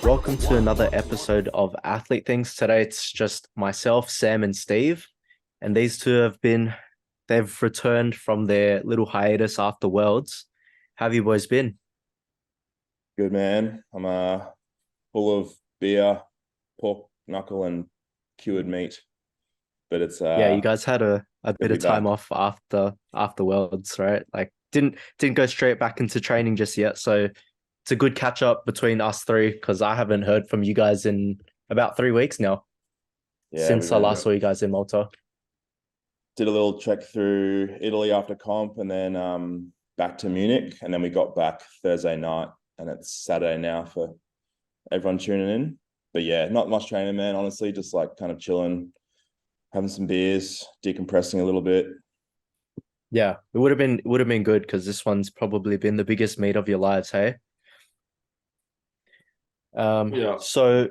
Welcome to another episode of Athlete Things. Today it's just myself, Sam, and Steve, and these two they've returned from their little hiatus after Worlds. How have you boys been? Good, man. I'm full of beer, pork knuckle, and cured meat. But it's Yeah, you guys had a bit of time back. off after Worlds, right? Like didn't go straight back into training just yet. So it's a good catch up between us three because I haven't heard from you guys in about 3 weeks now. Yeah, we Since I last saw you guys in Malta. did a little trek through Italy after comp, and then back to Munich, and then we got back Thursday night, and it's Saturday now for everyone tuning in. But yeah, not much training, man. Honestly, just like kind of chilling, having some beers, decompressing a little bit. Yeah, it would have been good because this one's probably been the biggest meet of your lives, hey? Yeah. So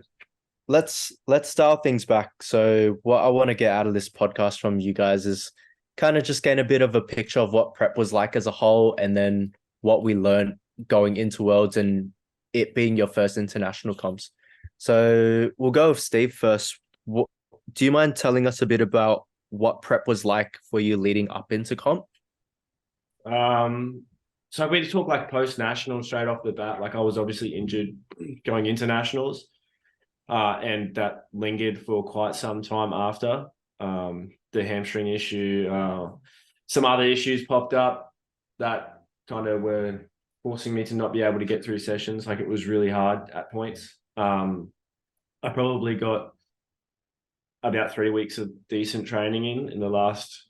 let's start things back. So what I want to get out of this podcast from you guys is kind of just gain a bit of a picture of what prep was like as a whole, and then what we learned going into Worlds and it being your first international comps. So we'll go with Steve first. Do you mind telling us a bit about what prep was like for you leading up into comp? So we talk like post-national straight off the bat. Like I was obviously injured going into nationals, and that lingered for quite some time after. The hamstring issue, some other issues popped up that kind of were forcing me to not be able to get through sessions. Like it was really hard at points. I probably got about 3 weeks of decent training in the last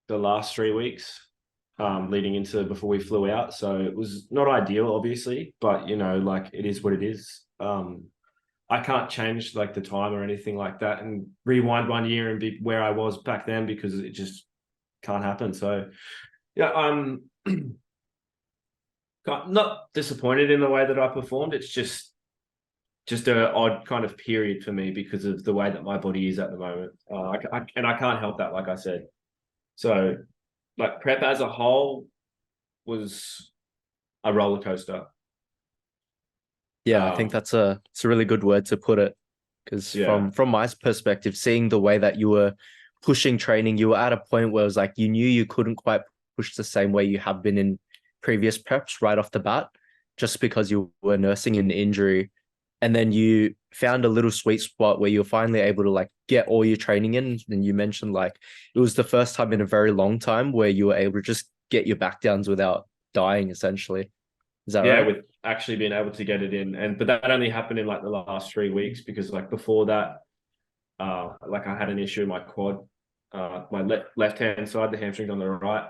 3 weeks. Leading into before we flew out. So it was not ideal, obviously, but you know, like it is what it is. I can't change like the time or anything like that and rewind 1 year and be where I was back then because it just can't happen. So yeah, I'm not disappointed in the way that I performed. It's just an odd kind of period for me because of the way that my body is at the moment. And I can't help that, like I said. So like prep as a whole was a roller coaster. Yeah, I think it's a really good word to put it. Because from my perspective, seeing the way that you were pushing training, you were at a point where it was like you knew you couldn't quite push the same way you have been in previous preps right off the bat, just because you were nursing an injury. And then you found a little sweet spot where you're finally able to like get all your training in. And you mentioned like it was the first time in a very long time where you were able to just get your back downs without dying, essentially. Is that right? Yeah, with actually being able to get it in. But that only happened in like the last 3 weeks because like before that, like I had an issue in my quad, my left-hand side, the hamstring on the right,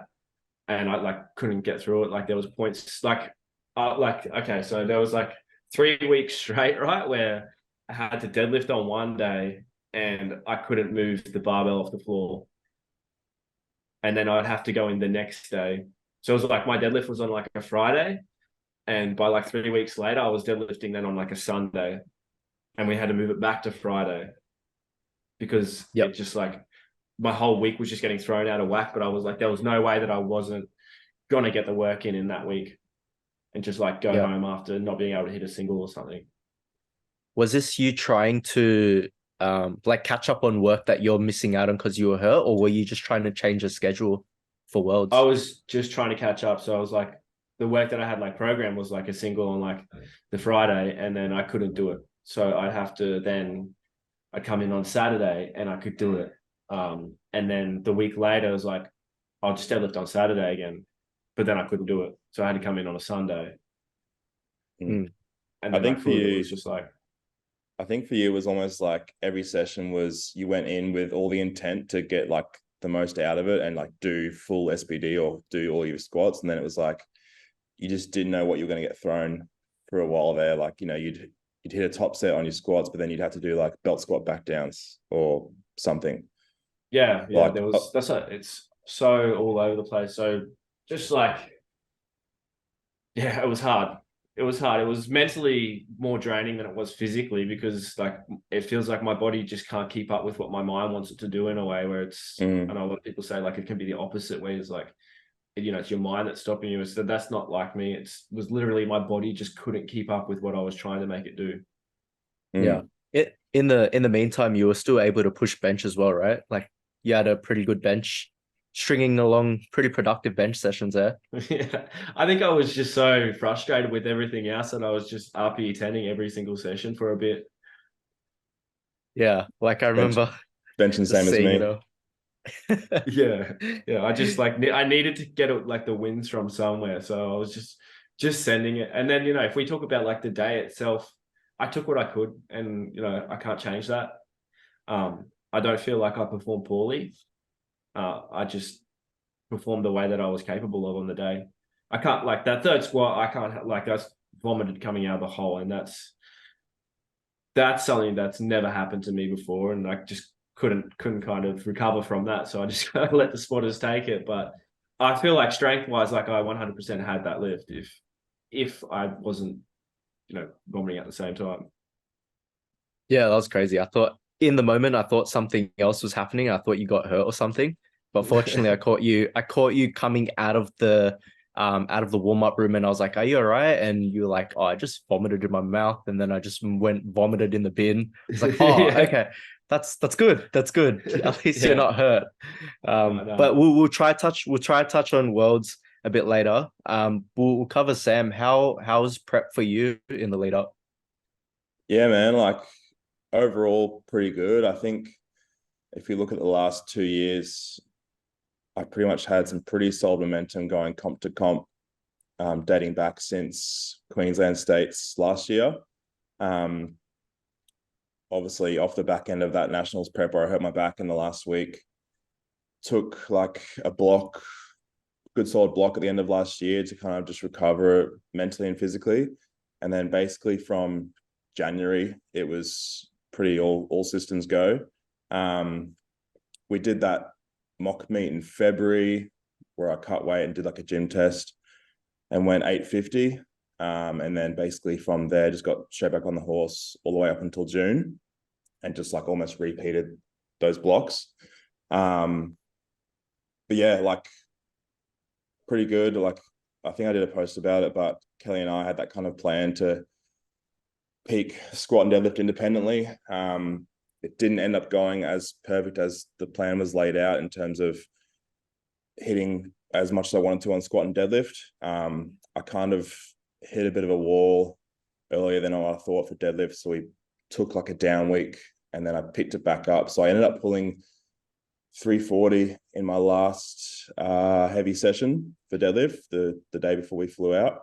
and I like couldn't get through it. Like there was points okay, so there was like 3 weeks straight, right, where I had to deadlift on one day and I couldn't move the barbell off the floor. And then I'd have to go in the next day. So it was like my deadlift was on like a Friday. And by like 3 weeks later, I was deadlifting then on like a Sunday. And we had to move it back to Friday. Because it just like my whole week was just getting thrown out of whack. But I was like, there was no way that I wasn't going to get the work in that week. And just like go home after not being able to hit a single or something. Was this you trying to like catch up on work that you're missing out on because you were hurt, or were you just trying to change the schedule for Worlds? I was just trying to catch up. So I was like, the work that I had like programmed was like a single on like the Friday, and then I couldn't do it. So I'd come in on Saturday and I could do it. And then the week later, I was like, I'll just deadlift on Saturday again. But then I couldn't do it. So I had to come in on a Sunday. And I think for you, it was just like, I think for you, it was almost like every session was you went in with all the intent to get like the most out of it and like do full SBD or do all your squats. And then it was like, you just didn't know what you were going to get thrown for a while there. Like, you know, you'd hit a top set on your squats, but then you'd have to do like belt squat back downs or something. Yeah. Like, it's so all over the place. So just like, yeah, it was hard. It was mentally more draining than it was physically because like it feels like my body just can't keep up with what my mind wants it to do in a way where it's I know a lot of people say like it can be the opposite where it's like it's your mind that's stopping you. So that's not like me. It was literally my body just couldn't keep up with what I was trying to make it do. Yeah. In the meantime, you were still able to push bench as well, right? Like you had a pretty good bench, stringing along pretty productive bench sessions there. Yeah, I think I was just so frustrated with everything else that I was just RPE 10ing every single session for a bit. Yeah, like I remember benching same as seeing me. it all. Yeah. I just like I needed to get like the wins from somewhere, so I was just sending it. And then if we talk about like the day itself, I took what I could, and I can't change that. I don't feel like I performed poorly. I just performed the way that I was capable of on the day. I can't like that third squat. I can't like that's vomited coming out of the hole, and that's something that's never happened to me before, and I just couldn't kind of recover from that. So I just let the spotters take it. But I feel like strength wise, like I 100% had that lift if I wasn't vomiting at the same time. Yeah, that was crazy. I thought in the moment I thought something else was happening. I thought you got hurt or something. But fortunately I caught you coming out of the warm-up room, and I was like, "Are you all right?" And you were like, "Oh, I just vomited in my mouth," and then I just went vomited in the bin. It's like, "Oh, Yeah. okay. That's good. That's good. At least you're not hurt." No. But we'll try to touch on Worlds a bit later. We'll cover Sam. How was prep for you in the lead up? Yeah, man, like overall pretty good. I think if you look at the last 2 years, I pretty much had some pretty solid momentum going comp to comp, dating back since Queensland States last year. Obviously, off the back end of that Nationals prep where I hurt my back in the last week, took like a good solid block at the end of last year to kind of just recover mentally and physically. And then basically from January, it was pretty all systems go. We did that mock meet in February where I cut weight and did like a gym test and went 850. And then basically from there, just got straight back on the horse all the way up until June and just like almost repeated those blocks. But yeah, like pretty good. Like I think I did a post about it, but Kelly and I had that kind of plan to peak squat and deadlift independently. It didn't end up going as perfect as the plan was laid out in terms of hitting as much as I wanted to on squat and deadlift. I kind of hit a bit of a wall earlier than I thought for deadlift. So we took like a down week and then I picked it back up. So I ended up pulling 340 in my last heavy session for deadlift the day before we flew out.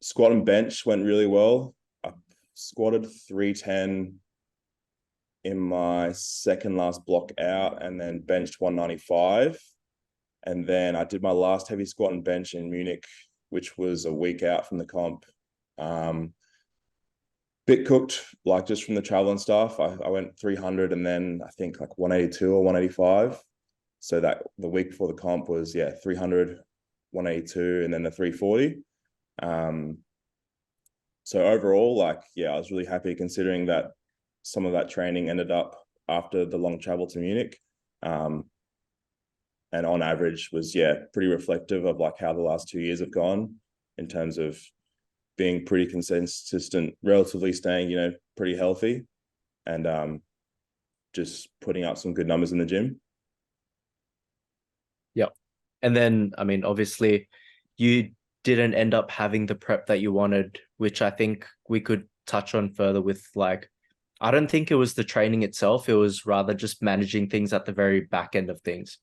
Squat and bench went really well. I squatted 310 in my second last block out and then benched 195. And then I did my last heavy squat and bench in Munich, which was a week out from the comp. Bit cooked, like just from the travel and stuff. I went 300 and then I think like 182 or 185. So that the week before the comp was 300, 182, and then the 340. So overall, like, I was really happy considering that some of that training ended up after the long travel to Munich. And on average was, pretty reflective of like how the last 2 years have gone in terms of being pretty consistent, relatively staying, pretty healthy and just putting up some good numbers in the gym. Yep. And then, I mean, obviously you didn't end up having the prep that you wanted, which I think we could touch on further with like, I don't think it was the training itself. It was rather just managing things at the very back end of things,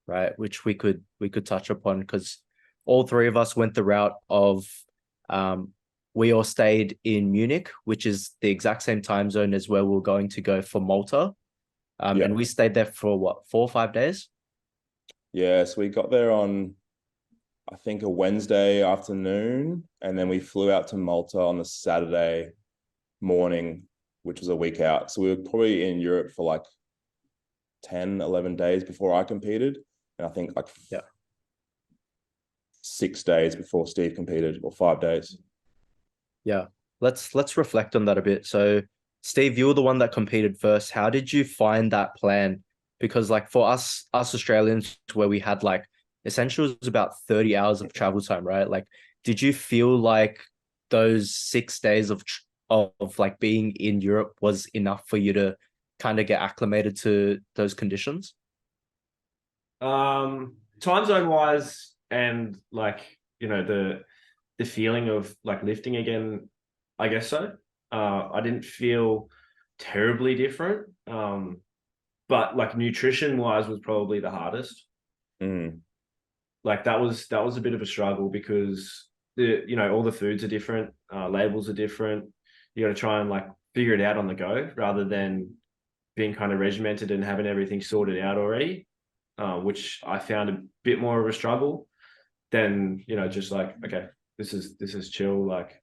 right? Which we could touch upon because all three of us went the route of, we all stayed in Munich, which is the exact same time zone as where we're going to go for Malta. And we stayed there for what, 4 or 5 days? Yeah, so we got there on, I think, a Wednesday afternoon, and then we flew out to Malta on the Saturday morning, which was a week out. So we were probably in Europe for like 10, 11 days before I competed. And I think like 6 days before Steve competed, or 5 days. Yeah. Let's reflect on that a bit. So Steve, you were the one that competed first. How did you find that plan? Because like for us Australians, where we had like essentially it was about 30 hours of travel time, right? Like, did you feel like those 6 days of like being in Europe was enough for you to kind of get acclimated to those conditions? Time zone wise, and like, you know, the feeling of like lifting again, I guess so. I didn't feel terribly different. But like nutrition wise was probably the hardest. Like that was a bit of a struggle because all the foods are different, labels are different. You got to try and like figure it out on the go rather than being kind of regimented and having everything sorted out already, which I found a bit more of a struggle than, just like, okay, this is chill, like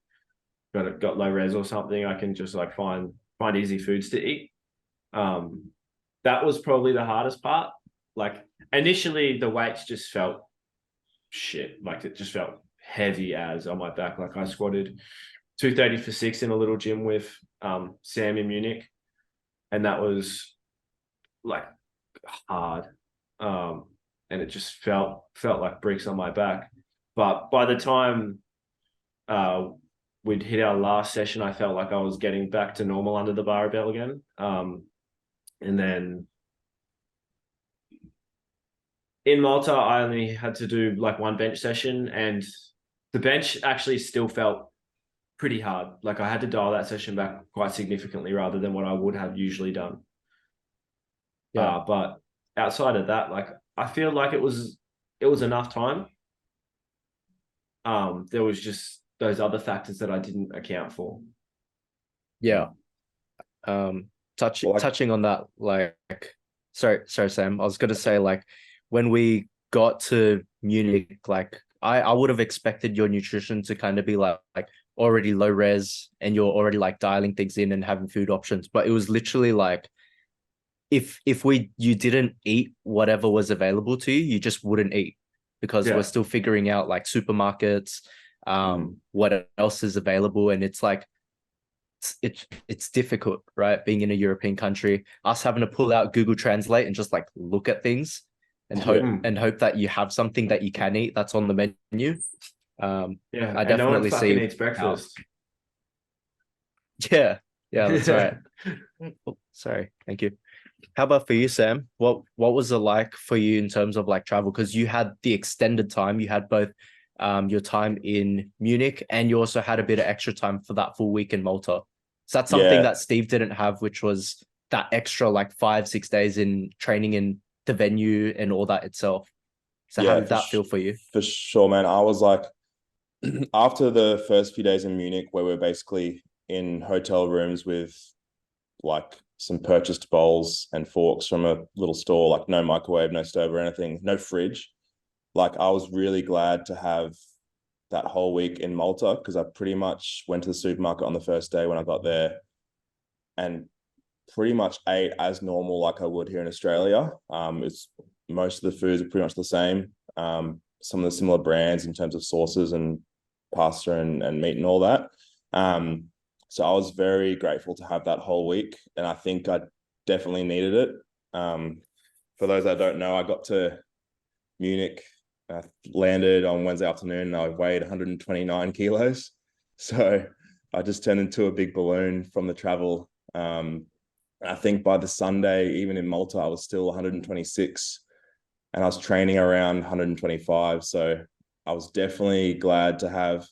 got low res or something. I can just like find easy foods to eat. That was probably the hardest part. Like initially the weights just felt shit. Like it just felt heavy as on my back. Like I squatted 230 for 6 in a little gym with Sam in Munich. And that was like hard. And it just felt like bricks on my back. But by the time we'd hit our last session, I felt like I was getting back to normal under the barbell again. And then in Malta, I only had to do like one bench session, and the bench actually still felt pretty hard. Like I had to dial that session back quite significantly rather than what I would have usually done. Yeah. But outside of that, like I feel like it was enough time. There was just those other factors that I didn't account for. Yeah. Touching on that, like, sorry, Sam. I was gonna say, like, when we got to Munich, like, I would have expected your nutrition to kind of be like already low res, and you're already like dialing things in and having food options. But it was literally like, if you didn't eat whatever was available to you, you just wouldn't eat, because we're still figuring out like supermarkets, what else is available, and it's like it's difficult, right? Being in a European country, us having to pull out Google Translate and just like look at things and hope that you have something that you can eat that's on the menu. I definitely no one fucking see eats breakfast. Yeah, that's right. Oh, sorry, thank you. How about for you, Sam? What was it like for you in terms of like travel? Because you had the extended time, you had both your time in Munich, and you also had a bit of extra time for that full week in Malta. So that's something that Steve didn't have, which was that extra like 5-6 days in training in the venue and all that itself. So how did that feel for you? For sure, man. I was like, after the first few days in Munich, where we're basically in hotel rooms with like some purchased bowls and forks from a little store, like no microwave, no stove or anything, no fridge. Like I was really glad to have that whole week in Malta, because I pretty much went to the supermarket on the first day when I got there and pretty much ate as normal like I would here in Australia. It's most of the foods are pretty much the same. Some of the similar brands in terms of sauces and pasta and meat and all that. So I was very grateful to have that whole week, and I think I definitely needed it. For those that don't know, I got to Munich, landed on Wednesday afternoon, and I weighed 129 kilos. So I just turned into a big balloon from the travel. I think by the Sunday, even in Malta, I was still 126, and I was training around 125. So I was definitely glad to have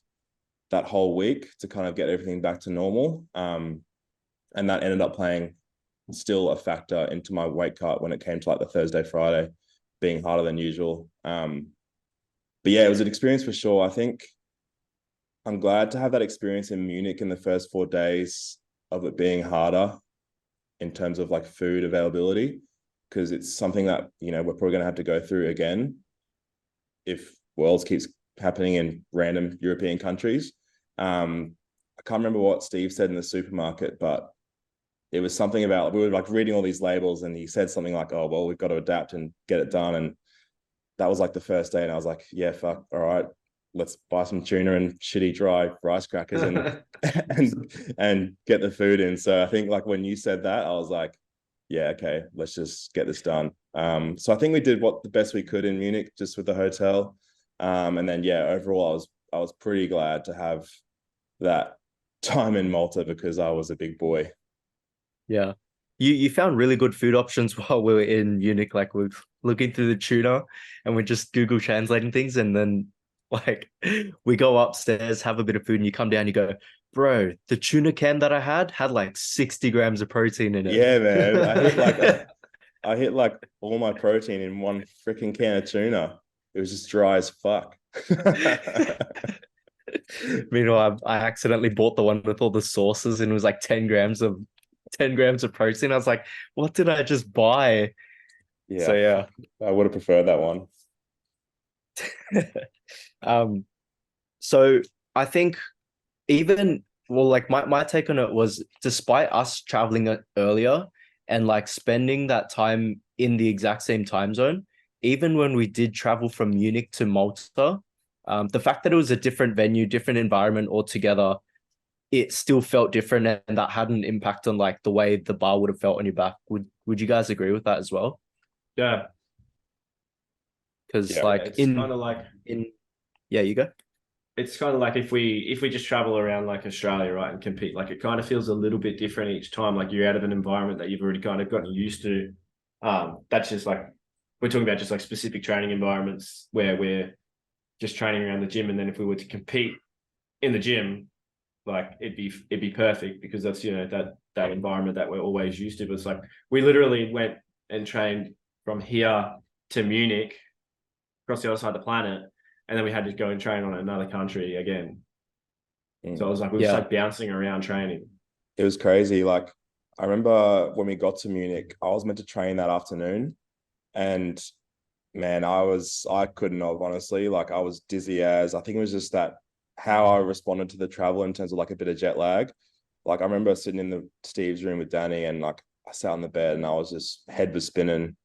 that whole week to kind of get everything back to normal. And that ended up playing still a factor into my weight cut when it came to like the Thursday, Friday being harder than usual. But yeah, it was an experience for sure. I think I'm glad to have that experience in Munich in the first 4 days of it being harder in terms of like food availability, because it's something that, we're probably going to have to go through again if Worlds keeps happening in random European countries. I can't remember what Steve said in the supermarket, but it was something about, we were like reading all these labels, and he said something like, oh, well, we've got to adapt and get it done. And that was like the first day. And I was like, yeah, fuck. All right, let's buy some tuna and shitty dry rice crackers and get the food in. So I think like when you said that, I was like, yeah, okay, let's just get this done. So I think we did the best we could in Munich, just with the hotel. And then yeah, overall I was pretty glad to have that time in Malta because I was a big boy. Yeah. You found really good food options while we were in Munich. Like we're looking through the tuna and we're just Google translating things, and then like we go upstairs, have a bit of food, and you come down, you go, bro, the tuna can that I had like 60 grams of protein in it. Yeah, man. I hit like all my protein in one freaking can of tuna. It was just dry as fuck. Meanwhile, I accidentally bought the one with all the sauces, and it was like 10 grams of protein. I was like, what did I just buy? Yeah. So yeah. I would have preferred that one. So I think even like my take on it was, despite us traveling earlier and like spending that time in the exact same time zone, even when we did travel from Munich to Malta, the fact that it was a different venue, different environment altogether, it still felt different, and that had an impact on like the way the bar would have felt on your back. Would you guys agree with that as well? Yeah. Because Yeah. like It's kind of like yeah, you go. it's kind of like if we just travel around like Australia, right, and compete, like it kind of feels a little bit different each time. Like you're out of an environment that you've already kind of gotten used to. That's just like we're talking about just like specific training environments where we're just training around the gym, and then if we were to compete in the gym, like it'd be perfect because that's that environment that we're always used to. But it's like we literally went and trained from here to Munich, across the other side of the planet, and then we had to go and train on another country again. So it was like we were just like bouncing around training. It was crazy. Like I remember when we got to Munich, I was meant to train that afternoon, and man, I couldn't have, honestly. Like I was dizzy as, I think it was just that how I responded to the travel in terms of like a bit of jet lag. Like I remember sitting in the Steve's room with Danny, and like I sat on the bed and I was just, head was spinning.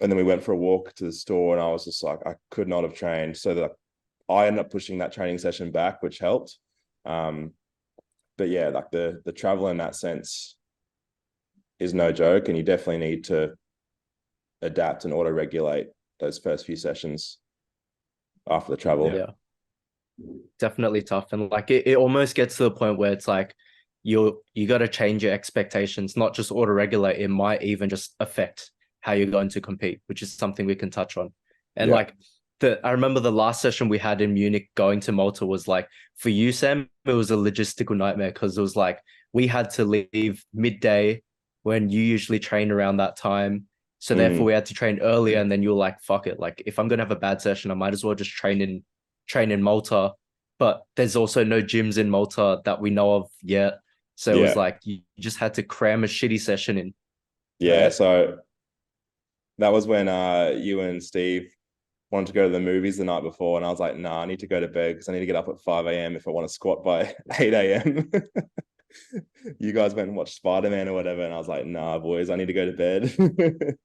And then we went for a walk to the store, and I was just like, I could not have trained. So that I ended up pushing that training session back, which helped. But yeah, like the travel in that sense is no joke, and you definitely need to adapt and auto regulate those first few sessions after the travel. Yeah. Definitely tough. And like it almost gets to the point where it's like you got to change your expectations, not just auto regulate. It might even just affect how you're going to compete, which is something we can touch on. And like I remember the last session we had in Munich going to Malta was like, for you, Sam, it was a logistical nightmare because it was like we had to leave midday when you usually train around that time. So therefore we had to train earlier, and then you're like, fuck it. Like if I'm gonna have a bad session, I might as well just train in Malta. But there's also no gyms in Malta that we know of yet. So it was like you just had to cram a shitty session in. Yeah, right? So that was when you and Steve wanted to go to the movies the night before, and I was like, nah, I need to go to bed because I need to get up at 5 a.m. if I want to squat by 8 a.m. You guys went and watched Spider-Man or whatever, and I was like, nah, boys, I need to go to bed.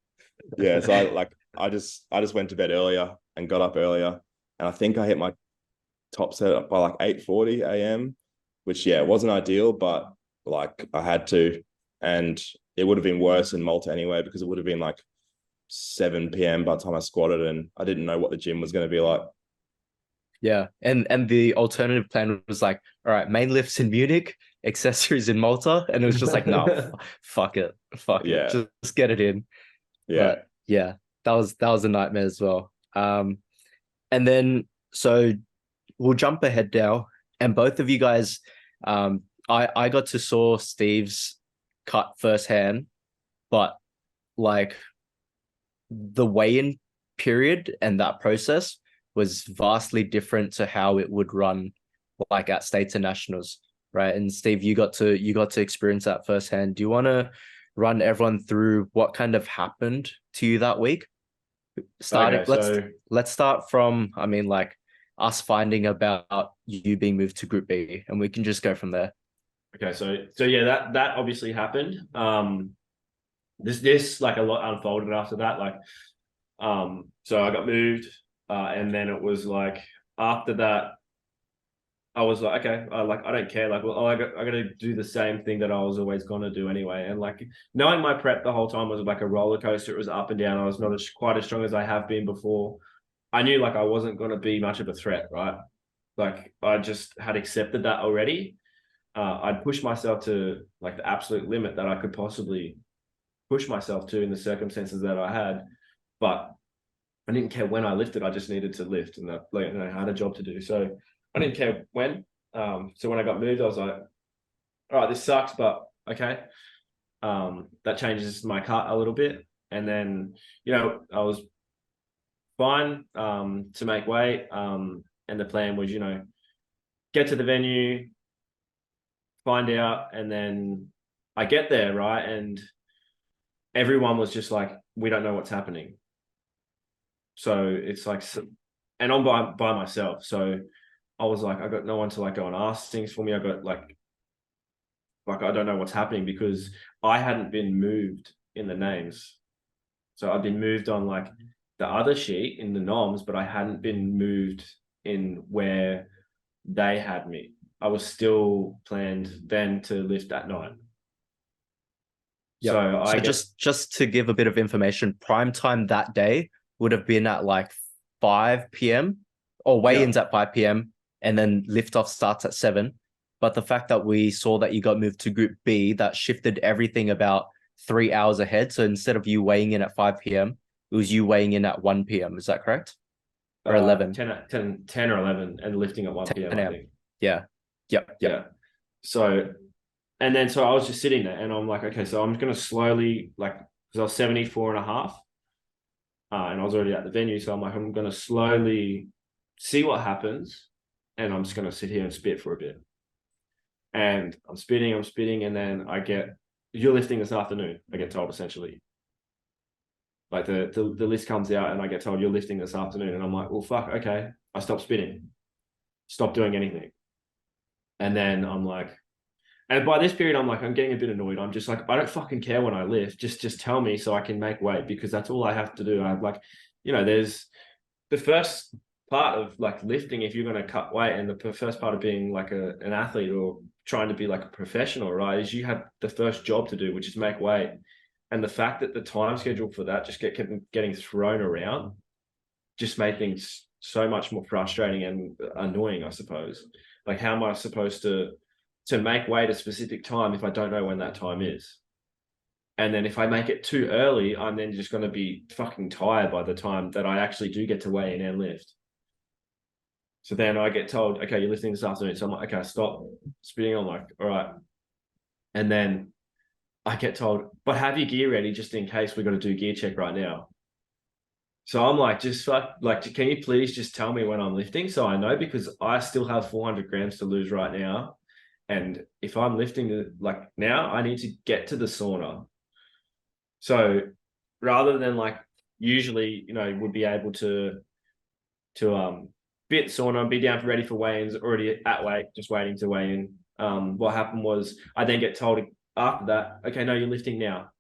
Yeah, so I just went to bed earlier and got up earlier, and I think I hit my top set up by like 8:40 a.m., which wasn't ideal, but like I had to, and it would have been worse in Malta anyway because it would have been like 7 p.m. by the time I squatted, and I didn't know what the gym was going to be like. Yeah, and the alternative plan was like, all right, main lifts in Munich, accessories in Malta, and it was just like, no, fuck it, just get it in. Yeah, but yeah, that was a nightmare as well. And then so we'll jump ahead now, and both of you guys, I got to saw Steve's cut firsthand, but like the weigh-in period and that process was vastly different to how it would run like at states and nationals, right? And Steve, you got to experience that firsthand. Do you want to run everyone through what kind of happened to you that week? Let's start from, I mean, like us finding about you being moved to Group B, and we can just go from there. Okay, so yeah, that obviously happened. This like a lot unfolded after that. Like, so I got moved, and then it was like after that, I was like, okay, I don't care. Like, well, I got to do the same thing that I was always going to do anyway. And like knowing my prep the whole time was like a roller coaster. It was up and down. I was not quite as strong as I have been before. I knew like I wasn't going to be much of a threat, right? Like I just had accepted that already. I'd pushed myself to like the absolute limit that I could possibly push myself to in the circumstances that I had. But I didn't care when I lifted. I just needed to lift, and that, like, I had a job to do. So I didn't care when. So when I got moved, I was like, all right, this sucks, but okay. That changes my cut a little bit. And then, I was fine to make weight. And the plan was, get to the venue, find out, and then I get there, right? And everyone was just like, we don't know what's happening. So it's like, and I'm by myself. So I was like, I got no one to like go and ask things for me. I got like I don't know what's happening because I hadn't been moved in the names. So I'd been moved on like the other sheet in the noms, but I hadn't been moved in where they had me. I was still planned then to lift that night. Yeah. So just to give a bit of information, prime time that day would have been at like 5 p.m. or weigh-ins at 5 p.m. and then lift-off starts at 7. But the fact that we saw that you got moved to Group B, that shifted everything about 3 hours ahead. So instead of you weighing in at 5 p.m., it was you weighing in at 1 p.m. Is that correct? Or 11? 10 or 11 and lifting at 1 p.m. I think. Yeah. Yep. Yeah. So I was just sitting there and I'm like, okay, so I'm going to slowly, like, because I was 74 and a half and I was already at the venue. So I'm like, I'm going to slowly see what happens and I'm just going to sit here and spit for a bit. And I'm spitting. And then you're lifting this afternoon, I get told essentially. Like the list comes out and I get told you're lifting this afternoon. And I'm like, well, fuck, okay. I stop spitting, stop doing anything. And then I'm like, and by this period, I'm like, I'm getting a bit annoyed. I'm just like, I don't fucking care when I lift. Just tell me so I can make weight because that's all I have to do. I'm like, there's the first part of like lifting if you're going to cut weight, and the first part of being like an athlete or trying to be like a professional, right, is you have the first job to do, which is make weight. And the fact that the time schedule for that just kept getting thrown around just made things so much more frustrating and annoying, I suppose. Like, how am I supposed to make weight a specific time if I don't know when that time is? And then if I make it too early, I'm then just going to be fucking tired by the time that I actually do get to weigh in and lift. So then I get told, okay, you're lifting this afternoon. So I'm like, okay, stop spitting. I'm like, all right. And then I get told, but have your gear ready just in case we're going to do gear check right now. So I'm like, can you please just tell me when I'm lifting so I know, because I still have 400 grams to lose right now. And if I'm lifting like now, I need to get to the sauna. So rather than like usually, would be able to bit sauna, be down for ready for weigh-ins, already at weight, just waiting to weigh in. What happened was I then get told after that, okay, no, you're lifting now.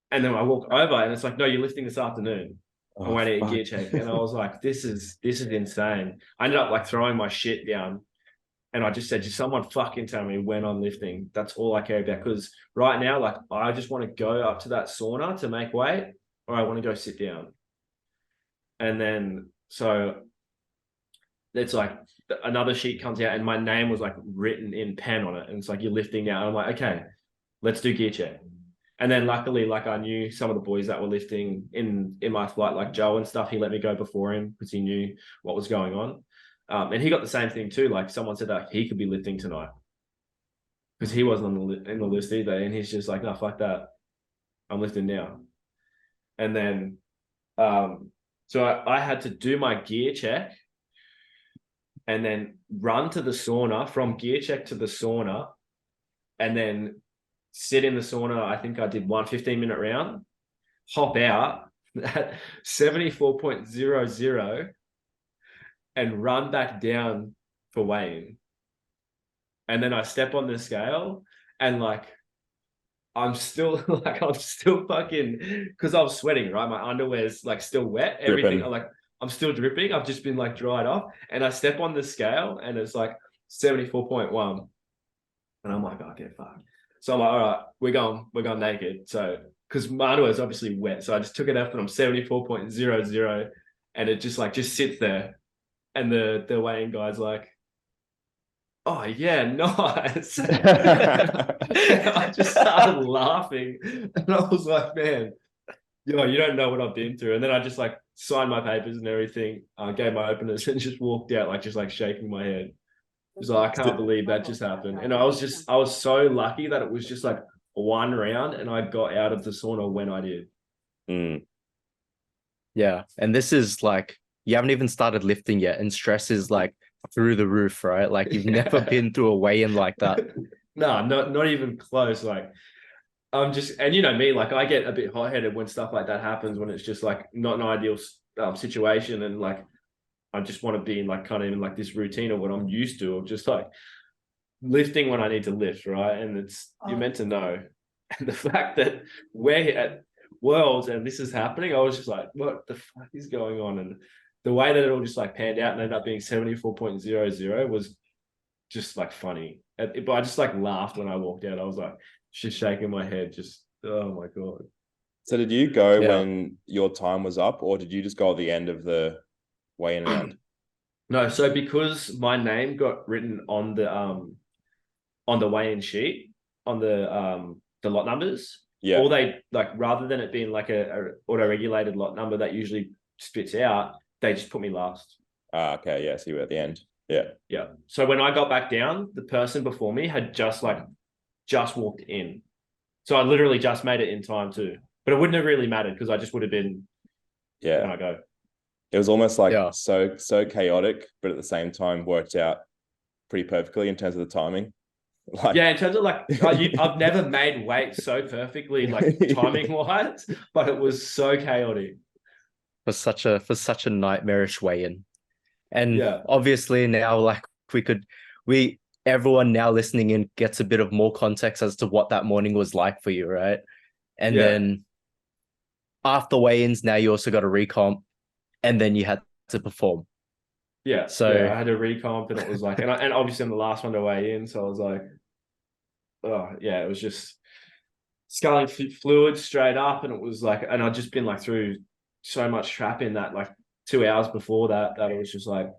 And then I walk over and it's like, no, you're lifting this afternoon. I'm waiting at gear check. And I was like, this is insane. I ended up like throwing my shit down. And I just said, just someone fucking tell me when I'm lifting. That's all I care about. Because right now, like, I just want to go up to that sauna to make weight, or I want to go sit down. And then, so it's like another sheet comes out and my name was like written in pen on it. And it's like, you're lifting now. And I'm like, okay, let's do gear check. And then luckily, like, I knew some of the boys that were lifting in my flight, like Joe and stuff. He let me go before him because he knew what was going on. And he got the same thing too. Like, someone said that he could be lifting tonight because he wasn't in the list either. And he's just like, no, fuck that. I'm lifting now. And then, so I had to do my gear check and then run to the sauna, from gear check to the sauna, and then sit in the sauna. I think I did one 15-minute round, hop out at 74.00 and run back down for weighing. And then I step on the scale and like, I'm still fucking, because I was sweating, right? My underwear's like still wet. Everything, like I'm still dripping. I've just been like dried off, and I step on the scale, and it's like 74.1, and I'm like, okay, fuck. So I'm like, all right, we're going naked. So because my underwear is obviously wet, so I just took it off, and I'm 74.00, and it just sits there, and the weighing guy's like, oh yeah, nice. I just started laughing, and I was like, man, you don't know what I've been through. And then I just like signed my papers and everything, gave my openers, and just walked out, like just like shaking my head. It was like, I can't believe that just happened. And I was so lucky that it was just like one round, and I got out of the sauna when I did. Yeah, and this is like you haven't even started lifting yet, and stress is like through the roof, right? Like you've never been through a weigh-in like that. No, not even close. Like I'm just, and you know me, like I get a bit hot-headed when stuff like that happens, when it's just like not an ideal situation, and like I just want to be in like kind of in like this routine of what I'm used to, of just like lifting when I need to lift, right? And it's you're meant to know. And the fact that we're at Worlds and this is happening, I was just like, what the fuck is going on? And the way that it all just like panned out and ended up being 74.00 was just like funny. But I just like laughed when I walked out. I was like just shaking my head, just oh my God. So did you go when your time was up, or did you just go at the end of the weigh-in round? No, so because my name got written on the weigh-in sheet, on the lot numbers, all they like, rather than it being like a auto-regulated lot number that usually spits out, they just put me last. Okay, yeah, so you were at the end. Yeah. So when I got back down, the person before me had just walked in. So I literally just made it in time too. But it wouldn't have really mattered because I just would have been when I go. It was almost like so chaotic, but at the same time worked out pretty perfectly in terms of the timing. Like, yeah, in terms of like, I've never made weight so perfectly, like timing wise, but it was so chaotic. For such a nightmarish weigh-in. And obviously now like everyone now listening in gets a bit of more context as to what that morning was like for you, right? And then after weigh-ins, now you also got a recomp, and then you had to perform. Yeah. So I had a recomp, and it was like, and obviously I'm the last one to weigh in, so I was like, oh yeah, it was just sculling fluid straight up, and it was like, and I'd just been like through so much trap in that like 2 hours before that it was just like,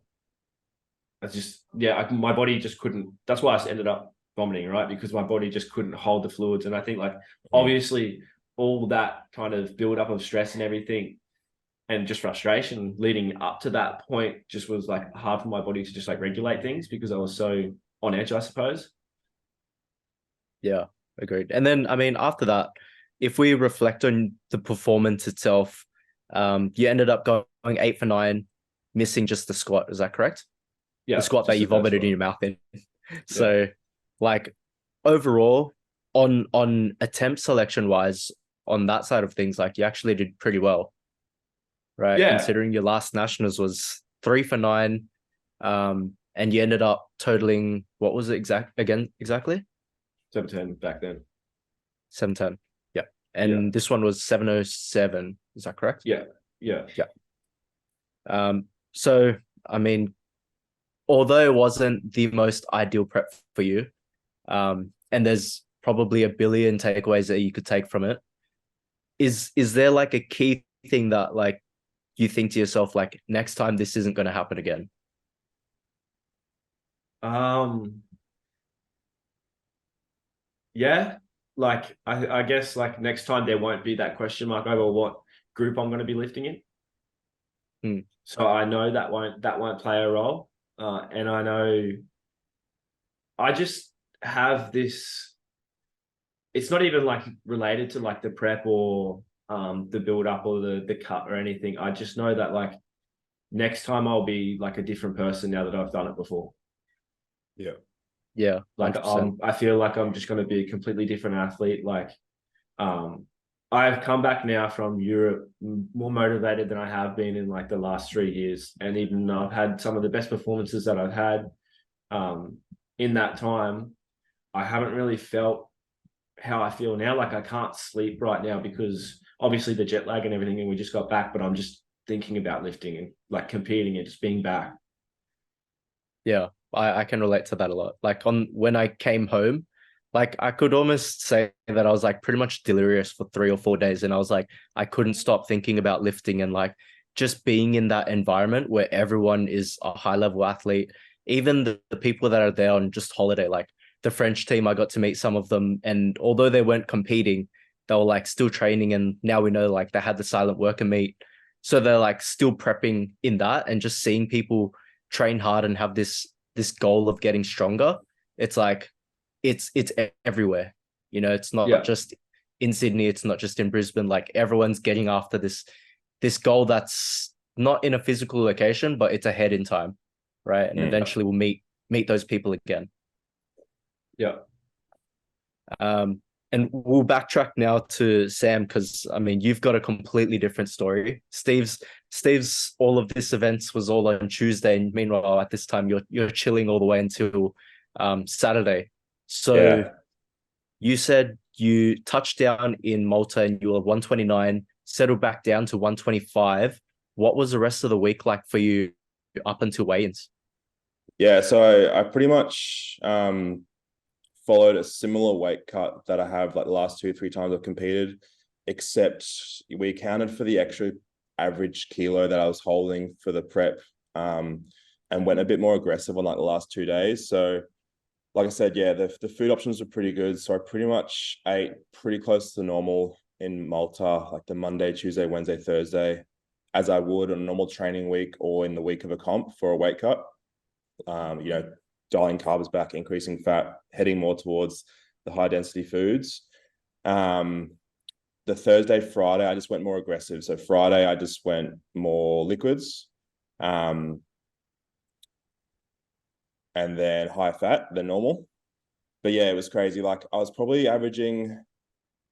my body just couldn't. That's why I ended up vomiting, right? Because my body just couldn't hold the fluids, and I think like obviously all that kind of build up of stress and everything, and just frustration leading up to that point, just was like hard for my body to just like regulate things because I was so on edge, I suppose. Yeah, agreed. And then, I mean, after that, if we reflect on the performance itself, you ended up going 8 for 9, missing just the squat. Is that correct? Yeah. The squat that you vomited in your mouth in. So, like, overall, on attempt selection wise, on that side of things, like you actually did pretty well, right? Yeah. Considering your last nationals was 3 for 9, and you ended up totaling, what was it exactly? 710 back then. 710. Yeah. And this one was 707. Is that correct? Yeah. So, I mean, although it wasn't the most ideal prep for you, and there's probably a billion takeaways that you could take from it, is there like a key thing that like you think to yourself, like, next time this isn't going to happen again? Yeah, like I guess like next time there won't be that question mark over what group I'm going to be lifting in. So I know that won't play a role, and I know I just have this. It's not even like related to like the prep or the build up or the cut or anything. I just know that like next time I'll be like a different person now that I've done it before. Yeah. Like 100%. I feel like I'm just going to be a completely different athlete. Like I've come back now from Europe more motivated than I have been in like the last 3 years. And even though I've had some of the best performances that I've had in that time, I haven't really felt how I feel now. Like I can't sleep right now because obviously the jet lag and everything, and we just got back, but I'm just thinking about lifting. And like competing and just being back. Yeah, I can relate to that a lot. Like when I came home, like I could almost say that I was like pretty much delirious for 3 or 4 days, and I was like I couldn't stop thinking about lifting and like just being in that environment where everyone is a high level athlete, even the people that are there on just holiday, like the French team, I got to meet some of them, and although they weren't competing, they were like still training, and now we know like they had the silent worker meet, so they're like still prepping in that, and just seeing people train hard and have this goal of getting stronger. It's like it's everywhere. It's not Yeah. just in Sydney, it's not just in Brisbane. Like everyone's getting after this goal that's not in a physical location, but it's ahead in time, right? And eventually we'll meet those people again. Yeah. And we'll backtrack now to Sam, because I mean you've got a completely different story. Steve's all of this events was all on Tuesday, and meanwhile at this time you're chilling all the way until Saturday. So you said you touched down in Malta and you were 129, settled back down to 125. What was the rest of the week like for you up until weigh-ins? Yeah, so I pretty much followed a similar weight cut that I have like the last 2 or 3 times I've competed, except we accounted for the extra average kilo that I was holding for the prep, and went a bit more aggressive on like the last 2 days. So like I said, yeah, the food options were pretty good. So I pretty much ate pretty close to normal in Malta, like the Monday, Tuesday, Wednesday, Thursday, as I would on a normal training week or in the week of a comp for a weight cut. Dialing carbs back, increasing fat, heading more towards the high density foods. The Thursday, Friday, I just went more aggressive. So Friday, I just went more liquids, and then high fat than normal. But yeah, it was crazy. Like I was probably averaging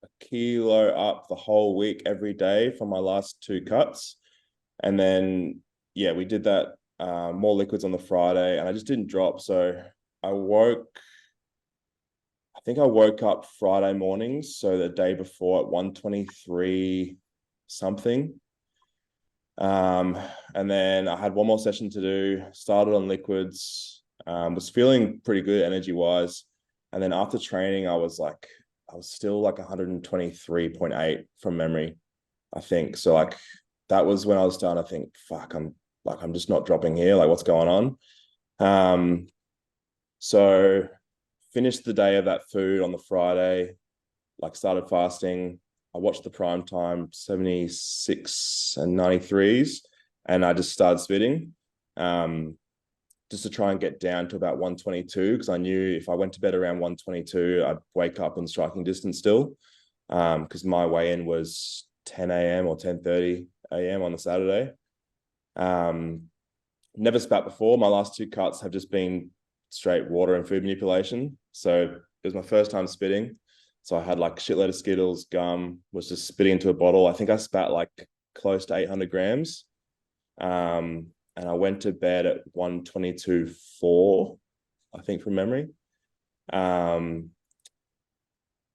a kilo up the whole week every day for my last 2 cuts. And then, yeah, we did that. More liquids on the Friday, and I just didn't drop. So I think I woke up Friday mornings, so the day before at 123 something. And then I had one more session to do, started on liquids, was feeling pretty good energy wise. And then after training, I was still like 123.8 from memory, I think. So like that was when I was starting to think, fuck, I'm just not dropping here. Like, what's going on? So finished the day of that food on the Friday, like started fasting. I watched the prime time 76 and 93s, and I just started spitting, just to try and get down to about 122, because I knew if I went to bed around 122, I'd wake up in striking distance still, because my weigh-in was 10 a.m. or 10:30 a.m. on the Saturday. Never spat before. My last 2 cuts have just been straight water and food manipulation. So it was my first time spitting. So I had like a shitload of Skittles, gum, was just spitting into a bottle. I think I spat like close to 800 grams. And I went to bed at 122.4, I think, from memory. And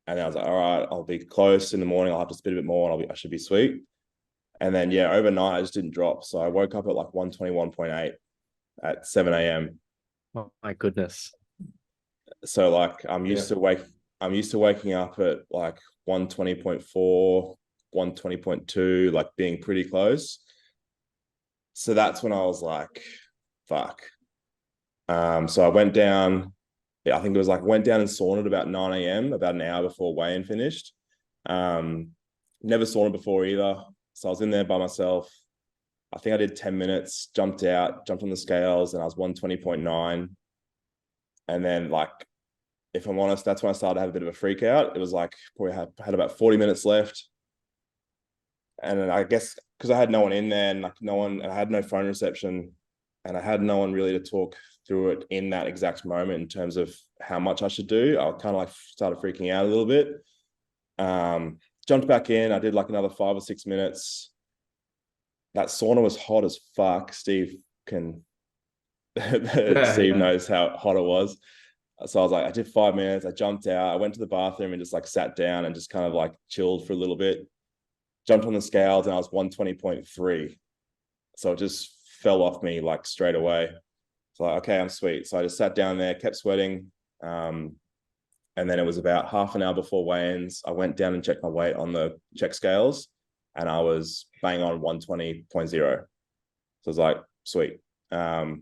I was like, all right, I'll be close in the morning. I'll have to spit a bit more and I should be sweet. And then, yeah, overnight, I just didn't drop. So I woke up at like 121.8 at 7 a.m. Oh my goodness. So like I'm used to waking up at like 120.4, 120.2, like being pretty close. So that's when I was like, fuck. So I went down, I think it was like went down and saunaed about 9 a.m., about an hour before weigh-in finished. Never saunaed before either. So I was in there by myself. I think I did 10 minutes, jumped on the scales, and I was 120.9. And then, like, if I'm honest, that's when I started to have a bit of a freak out. It was like probably had about 40 minutes left. And then I guess because I had no one in there, and like and I had no phone reception, and I had no one really to talk through it in that exact moment in terms of how much I should do. I kind of like started freaking out a little bit. Jumped back in. I did like another 5 or 6 minutes. That sauna was hot as fuck. Steve knows how hot it was. So I was like, I did 5 minutes. I jumped out. I went to the bathroom and just like sat down and just kind of like chilled for a little bit. Jumped on the scales and I was 120.3. So it just fell off me like straight away. So like, okay, I'm sweet. So I just sat down there, kept sweating. And then it was about half an hour before weigh-ins. I went down and checked my weight on the check scales, and I was bang on 120.0. So I was like, sweet. And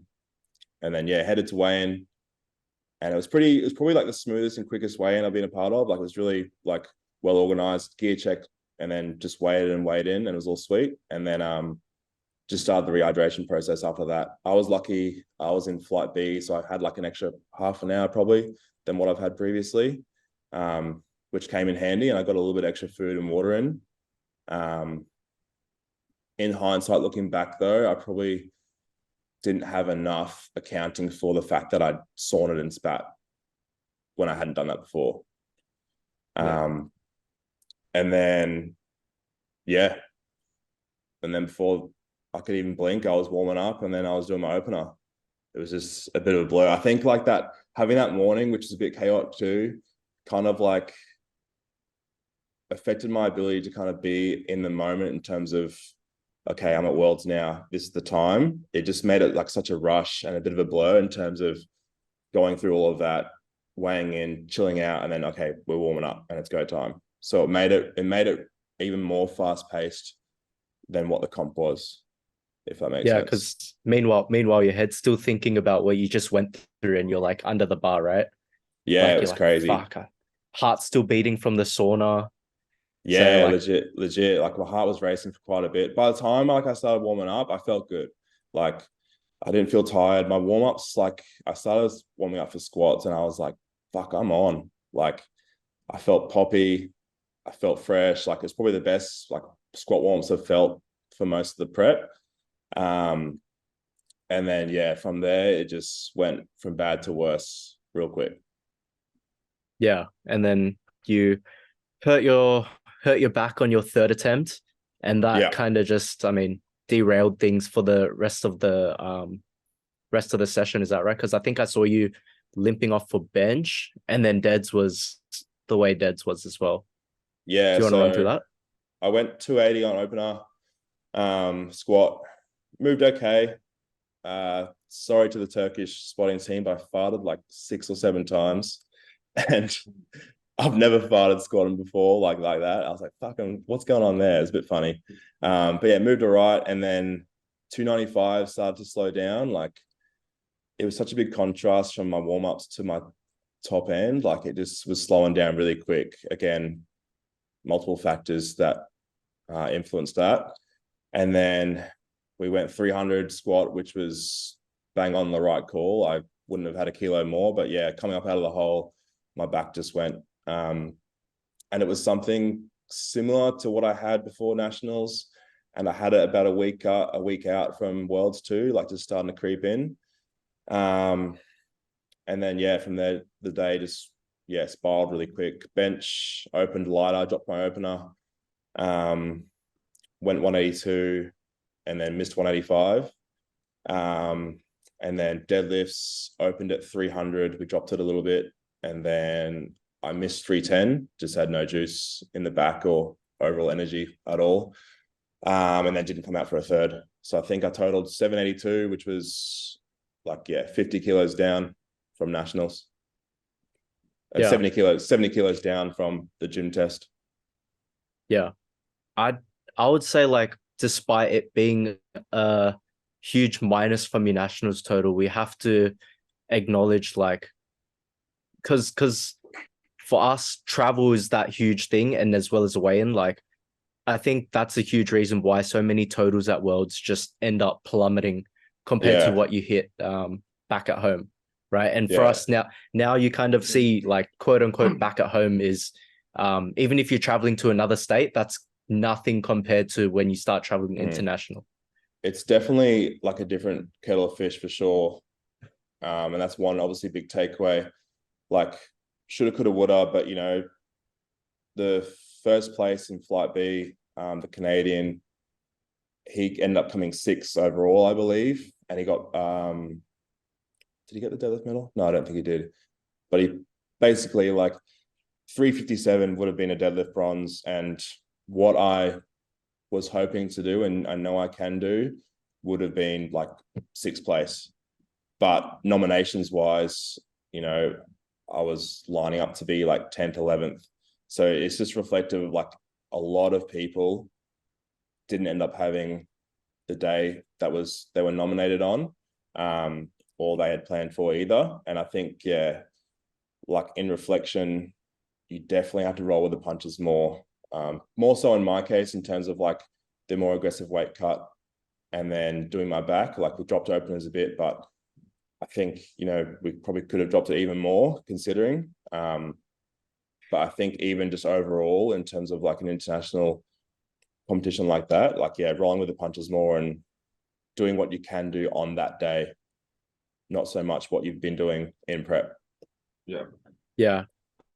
then headed to weigh-in, and it was probably like the smoothest and quickest weigh-in I've been a part of. Like it was really like well organized, gear check, and then just weighed and weighed in, and it was all sweet. And then just started the rehydration process after that. I was lucky. I was in flight B, so I had like an extra half an hour probably than what I've had previously, which came in handy, and I got a little bit extra food and water in. In hindsight, looking back though, I probably didn't have enough accounting for the fact that I'd sauntered and spat when I hadn't done that before. And then, and then before I could even blink, I was warming up, and then I was doing my opener. It was just a bit of a blur. I think like that, having that morning, which is a bit chaotic too, kind of like affected my ability to kind of be in the moment in terms of, okay, I'm at Worlds now, this is the time. It just made it like such a rush and a bit of a blur in terms of going through all of that, weighing in, chilling out, and then, okay, we're warming up and it's go time. So it made it even more fast paced than what the comp was, if that makes sense. Yeah, because meanwhile, your head's still thinking about what you just went through, and you're like under the bar, right? Yeah, like, it was crazy. Fuck, heart's still beating from the sauna. Yeah, so legit. Like my heart was racing for quite a bit. By the time like I started warming up, I felt good. Like I didn't feel tired. My warm-ups, like I started warming up for squats, and I was like, fuck, I'm on. Like I felt poppy. I felt fresh. Like it's probably the best like squat warm-ups I've felt for most of the prep. And then from there it just went from bad to worse real quick. Yeah, and then you hurt your back on your third attempt, and that kind of just, derailed things for the rest of the session. Is that right? Because I think I saw you limping off for bench, and then deads was the way deads was as well. Yeah, do you want to run through that? I went 280 on opener, squat, moved okay. Sorry to the Turkish spotting team, but I farted like 6 or 7 times, and I've never farted squatting before like that. I was like, fucking, what's going on there? It's a bit funny. But yeah, moved all right. And then 295 started to slow down. Like it was such a big contrast from my warm-ups to my top end. Like it just was slowing down really quick. Again, multiple factors that influenced that. And then we went 300 squat, which was bang on the right call. I wouldn't have had a kilo more, but yeah, coming up out of the hole, my back just went. And it was something similar to what I had before nationals, and I had it about a week out from Worlds too, like just starting to creep in. And then from there the day just spiraled really quick. Bench opened lighter, dropped my opener, went 182, and then missed 185. And then deadlifts opened at 300. We dropped it a little bit, and then I missed 310, just had no juice in the back or overall energy at all. And then didn't come out for a third. So I think I totaled 782, which was like, 50 kilos down from nationals. And 70 kilos down from the gym test. Yeah. I would say, like, despite it being a huge minus from your nationals total, we have to acknowledge, like, because for us, travel is that huge thing, and as well as weigh-in, like, I think that's a huge reason why so many totals at Worlds just end up plummeting compared to what you hit back at home, right? And for us now you kind of see, like, quote unquote back at home is even if you're traveling to another state, that's nothing compared to when you start traveling international. It's definitely like a different kettle of fish for sure. And that's one obviously big takeaway. Like shoulda, coulda, woulda, but the first place in flight B, the Canadian, he ended up coming 6th overall, I believe. And he got did he get the deadlift medal? No, I don't think he did. But he basically, like, 357 would have been a deadlift bronze. And what I was hoping to do, and I know I can do, would have been like 6th place. But nominations wise, you know, I was lining up to be like 10th, 11th. So it's just reflective of like a lot of people didn't end up having the day that they were nominated on, or they had planned for either. And I think, yeah, like in reflection, you definitely have to roll with the punches more. More so in my case, in terms of like the more aggressive weight cut and then doing my back, like we dropped openers a bit, but I think, you know, we probably could have dropped it even more considering. But I think even just overall, in terms of like an international competition like that, like, yeah, rolling with the punches more and doing what you can do on that day, not so much what you've been doing in prep. Yeah. Yeah.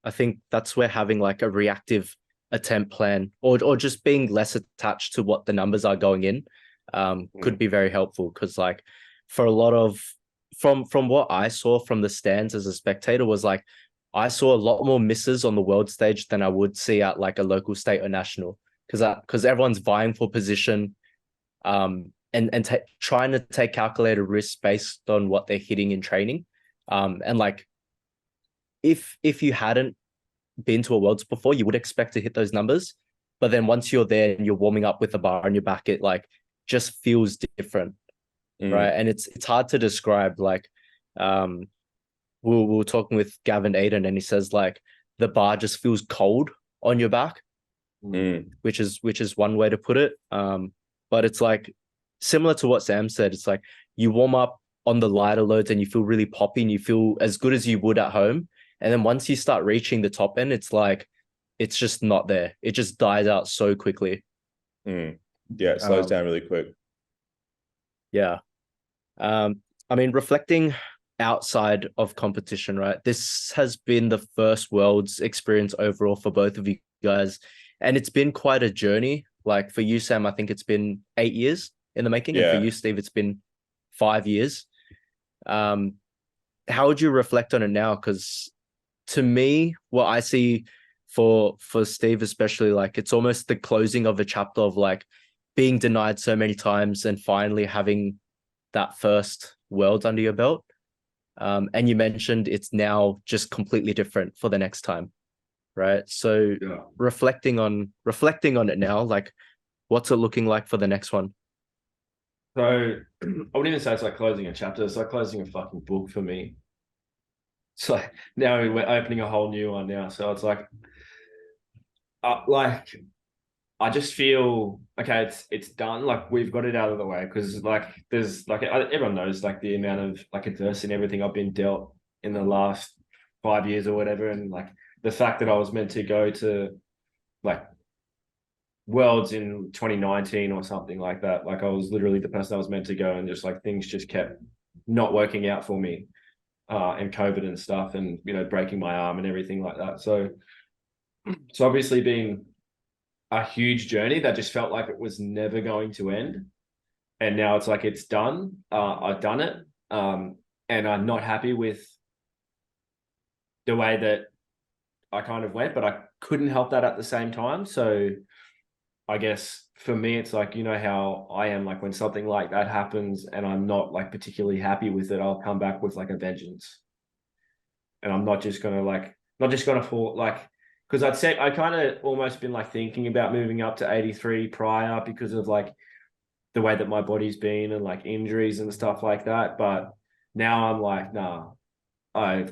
I think that's where having like a reactive attempt plan or just being less attached to what the numbers are going in could be very helpful. Because like for a lot of from what I saw from the stands as a spectator was like I saw a lot more misses on the world stage than I would see at like a local, state, or national, because everyone's vying for position and trying to take calculated risks based on what they're hitting in training. And like if you hadn't been to a worlds before, you would expect to hit those numbers. But then once you're there and you're warming up with the bar on your back, it like just feels different. Right. And it's hard to describe. Like we were talking with Gavin Aiden, and he says like the bar just feels cold on your back, which is one way to put it. But it's like similar to what Sam said. It's like you warm up on the lighter loads and you feel really poppy and you feel as good as you would at home. And then once you start reaching the top end, it's like it's just not there. It just dies out so quickly. Yeah, it slows down really quick. Yeah. I mean, reflecting outside of competition, right? This has been the first Worlds experience overall for both of you guys. And it's been quite a journey. Like for you, Sam, I think it's been 8 years in the making. Yeah. And for you, Steve, it's been 5 years. How would you reflect on it now? Because to me, what I see for Steve especially, like it's almost the closing of a chapter of like being denied so many times and finally having that first World under your belt. And you mentioned it's now just completely different for the next time, right? So Yeah. reflecting on it now, like what's it looking like for the next one? So I wouldn't even say it's like closing a chapter. It's like closing a fucking book for me. It's like now we're opening a whole new one now. So it's like I just feel okay. It's done. Like we've got it out of the way because like there's like everyone knows like the amount of like adversity and everything I've been dealt in the last 5 years or whatever, and like the fact that I was meant to go to like Worlds in 2019 or something like that. Like I was literally the person I was meant to go, and just like things just kept not working out for me, and COVID and stuff, and you know breaking my arm and everything like that. So it's obviously been a huge journey that just felt like it was never going to end. And now it's like it's done. I've done it. And I'm not happy with the way that I kind of went, but I couldn't help that at the same time. So I guess for me, it's like, you know how I am, like when something like that happens and I'm not like particularly happy with it, I'll come back with like a vengeance. And I'm not just going to fall like, because I kind of almost been like thinking about moving up to 83 prior because of like the way that my body's been and like injuries and stuff like that. But now I'm like, nah, I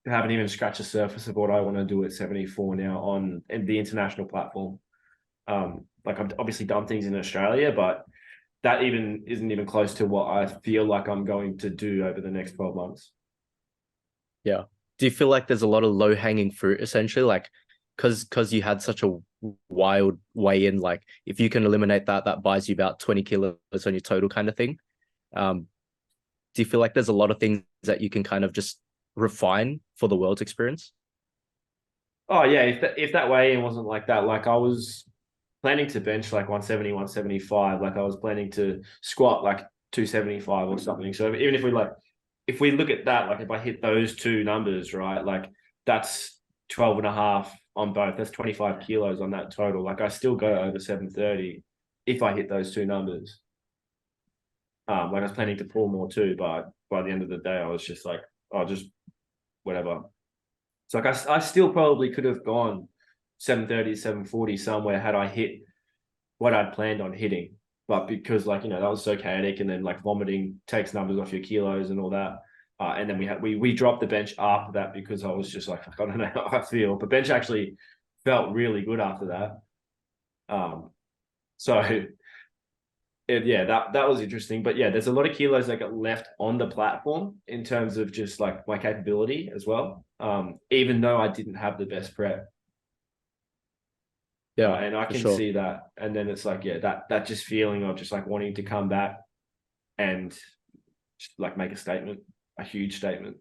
haven't even scratched the surface of what I want to do at 74 now on the international platform. Like I've obviously done things in Australia, but that isn't even close to what I feel like I'm going to do over the next 12 months. Yeah. Do you feel like there's a lot of low hanging fruit essentially? Like, because you had such a wild way in, like if you can eliminate that buys you about 20 kilos on your total kind of thing. Do you feel like there's a lot of things that you can kind of just refine for the world's experience? Oh yeah, if that weigh-in wasn't like that, like I was planning to bench like 170, 175, like I was planning to squat like 275 or something. So even if we look at that, like if I hit those two numbers, right, like that's 12 and a half on both. That's 25 kilos on that total. Like I still go over 730 if I hit those two numbers. Like I was planning to pull more too, but by the end of the day, I was just like, oh, just whatever. So like I still probably could have gone 730, 740 somewhere had I hit what I'd planned on hitting. But because like, that was so chaotic, and then like vomiting takes numbers off your kilos and all that. And then we dropped the bench after that because I was just like, I don't know how I feel. But bench actually felt really good after that. So that was interesting. But yeah, there's a lot of kilos that got left on the platform in terms of just like my capability as well. Even though I didn't have the best prep. Yeah, and I can see that. And then it's like, that just feeling of just like wanting to come back and just like make a statement, a huge statement.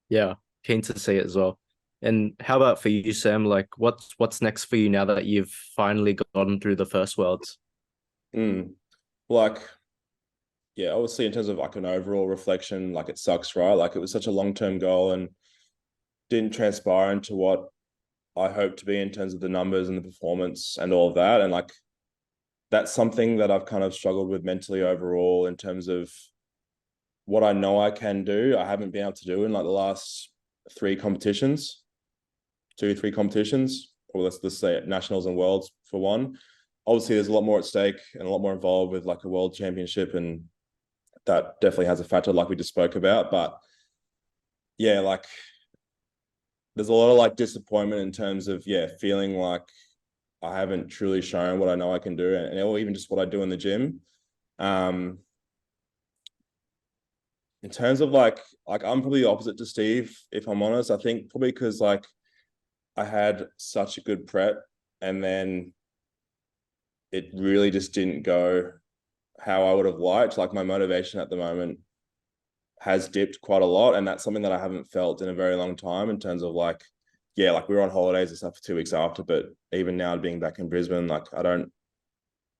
Yeah, keen to see it as well. And how about for you, Sam? Like, what's next for you now that you've finally gotten through the first Worlds? Like, yeah, obviously in terms of like an overall reflection, like it sucks, right? Like it was such a long-term goal and didn't transpire into what I hope to be in terms of the numbers and the performance and all of that. And like, that's something that I've kind of struggled with mentally overall in terms of what I know I can do. I haven't been able to do in like the last 3 competitions, 3 competitions, or let's say nationals and worlds for one. Obviously, there's a lot more at stake and a lot more involved with like a world championship, and that definitely has a factor, like we just spoke about. But yeah, like there's a lot of like disappointment in terms of feeling like I haven't truly shown what I know I can do, and or even just what I do in the gym. In terms of like I'm probably the opposite to Steve, if I'm honest. I think probably because like I had such a good prep, and then it really just didn't go how I would have liked. Like my motivation at the moment has dipped quite a lot, and that's something that I haven't felt in a very long time in terms of like, like we were on holidays and stuff for 2 weeks after, but even now being back in Brisbane, like I don't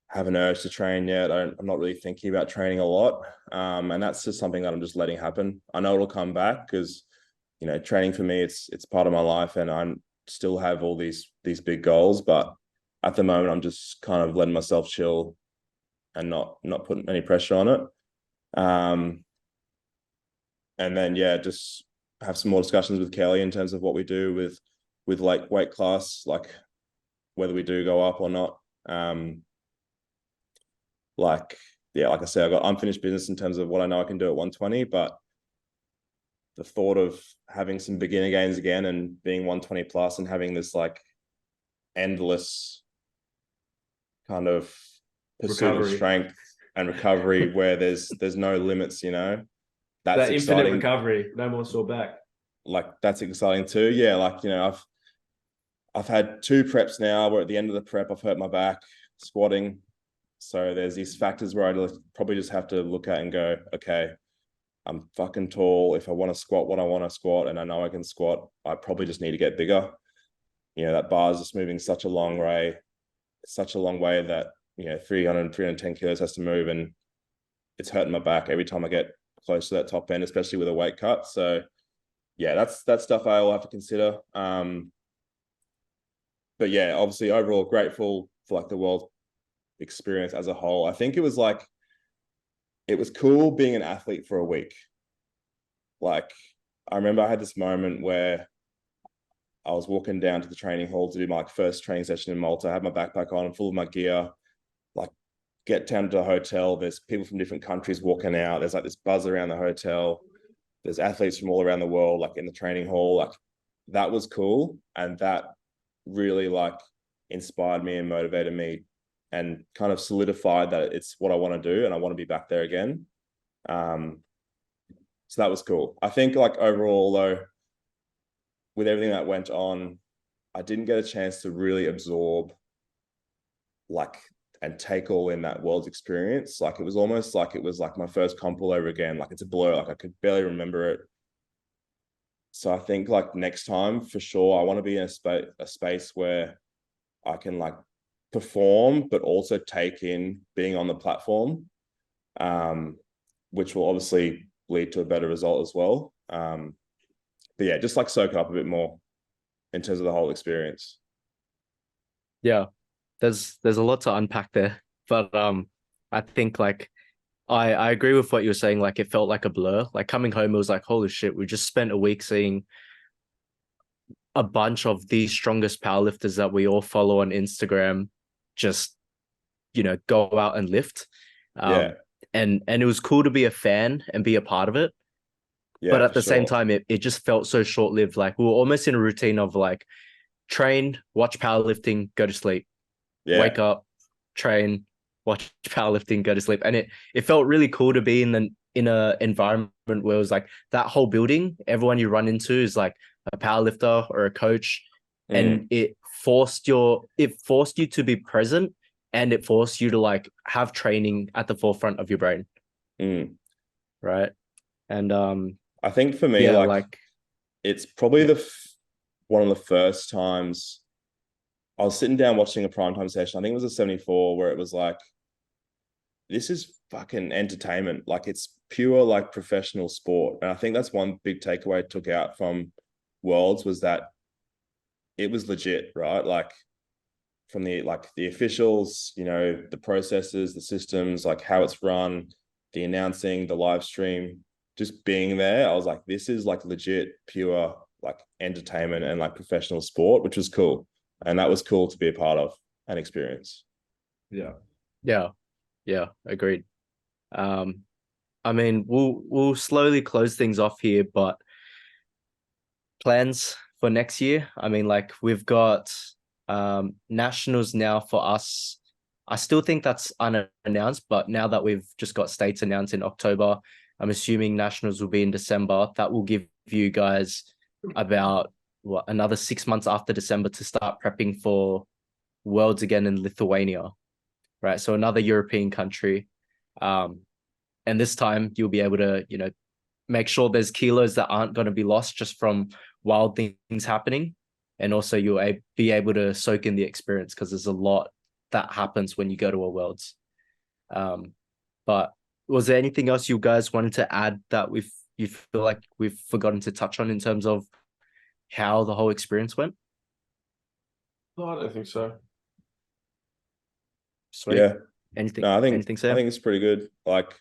have an urge to train yet. I'm not really thinking about training a lot. And that's just something that I'm just letting happen. I know it'll come back because, training for me, it's part of my life, and I still have all these big goals. But at the moment, I'm just kind of letting myself chill and not putting any pressure on it. And then, just have some more discussions with Kelly in terms of what we do with like weight class, like whether we do go up or not. Like I said, I got unfinished business in terms of what I know I can do at 120, but the thought of having some beginner gains again and being 120 plus and having this like endless kind of pursuit of strength and recovery where there's no limits, that's that exciting. Infinite recovery, no more sore back. Like that's exciting too. Yeah, like I've had 2 preps now where at the end of the prep I've hurt my back squatting. So there's these factors where I probably just have to look at and go, okay, I'm fucking tall. If I want to squat what I want to squat, and I know I can squat, I probably just need to get bigger. That bar is just moving such a long way that, 310 kilos has to move, and it's hurting my back every time I get close to that top end, especially with a weight cut. So that's stuff I will have to consider. But obviously overall grateful for like the world experience as a whole. I think it was cool being an athlete for a week. Like I remember I had this moment where I was walking down to the training hall to do my first training session in Malta. I had my backpack on, full of my gear, like get down to the hotel. There's people from different countries walking out. There's like this buzz around the hotel. There's athletes from all around the world, like in the training hall. Like that was cool. And that really like inspired me and motivated me and kind of solidified that it's what I want to do and I want to be back there again. So that was cool. I think like overall though, with everything that went on, I didn't get a chance to really absorb like and take all in that world's experience. Like it was almost like it was like my first comp all over again. Like it's a blur. Like I could barely remember it. So I think like next time for sure, I want to be in a space where I can like perform, but also take in being on the platform, which will obviously lead to a better result as well. But just like soak it up a bit more in terms of the whole experience. Yeah, there's a lot to unpack there, but I think like I agree with what you were saying. Like it felt like a blur. Like coming home, it was like, holy shit, we just spent a week seeing a bunch of the strongest powerlifters that we all follow on Instagram just, go out and lift. Yeah. And it was cool to be a fan and be a part of it. But Yeah, at for the same sure. time, it just felt so short-lived. Like we were almost in a routine of like train, watch powerlifting, go to sleep, Yeah. wake up, train, watch powerlifting, go to sleep. And it felt really cool to be in a environment where it was like that whole building, everyone you run into is like a powerlifter or a coach. Mm, And it forced you to be present, and it forced you to like have training at the forefront of your brain. mm. Right. And I think for me, yeah, like like it's probably yeah, one of the first times I was sitting down watching a primetime session. I think it was a 74 where it was like, this is fucking entertainment. Like it's pure like professional sport. And I think that's one big takeaway I took out from Worlds was that it was legit, right? Like from the officials, the processes, the systems, like how it's run, the announcing, the live stream, just being there, I was like, this is like legit, pure like entertainment and like professional sport, which was cool. And that was cool to be a part of and experience. Yeah. yeah, yeah, agreed. Um, I mean, we'll slowly close things off here, but plans for next year. I mean, like we've got nationals now for us. I still think that's unannounced, but now that we've just got states announced in October, I'm assuming nationals will be in December. That will give you guys about another 6 months after December to start prepping for Worlds again in Lithuania, right? So another European country. Um, and this time you'll be able to, make sure there's kilos that aren't going to be lost just from wild things happening. And also you'll be able to soak in the experience because there's a lot that happens when you go to a Worlds. But was there anything else you guys wanted to add that you feel like we've forgotten to touch on in terms of how the whole experience went? No, I don't think so. Sweet. Yeah. Anything, No, anything, I Sam? think it's pretty good. Like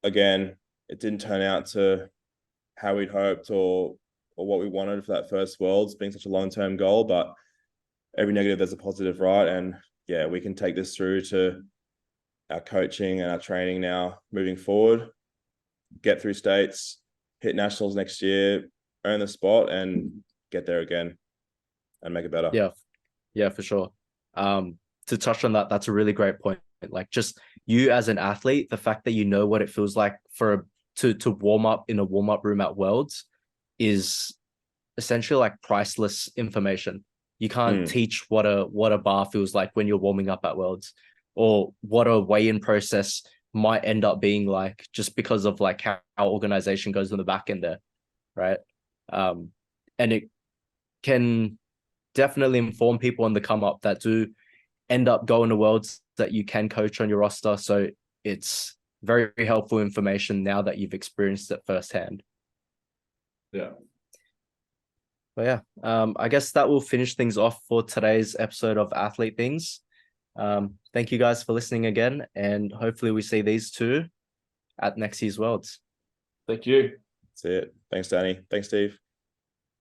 again, it didn't turn out to how we'd hoped or what we wanted for that first Worlds being such a long-term goal, but every negative there's a positive, right? And yeah, we can take this through to our coaching and our training now moving forward, get through states, hit nationals next year, earn the spot and get there again and make it better. Yeah, yeah, for sure. To touch on that, that's a really great point. Like just you as an athlete, the fact that you know what it feels like to warm up in a warm-up room at Worlds is essentially like priceless information. You can't Mm, teach what a bar feels like when you're warming up at Worlds, or what a weigh-in process might end up being like just because of like how organization goes in the back end there, right? Um, and it can definitely inform people on the come up that do end up going to Worlds that you can coach on your roster. So it's very helpful information now that you've experienced it firsthand. Yeah. But yeah, I guess that will finish things off for today's episode of Athlete Things. Thank you guys for listening again, and hopefully we see these two at next year's Worlds. Thank you. that's it. Thanks, Danny. Thanks, Steve.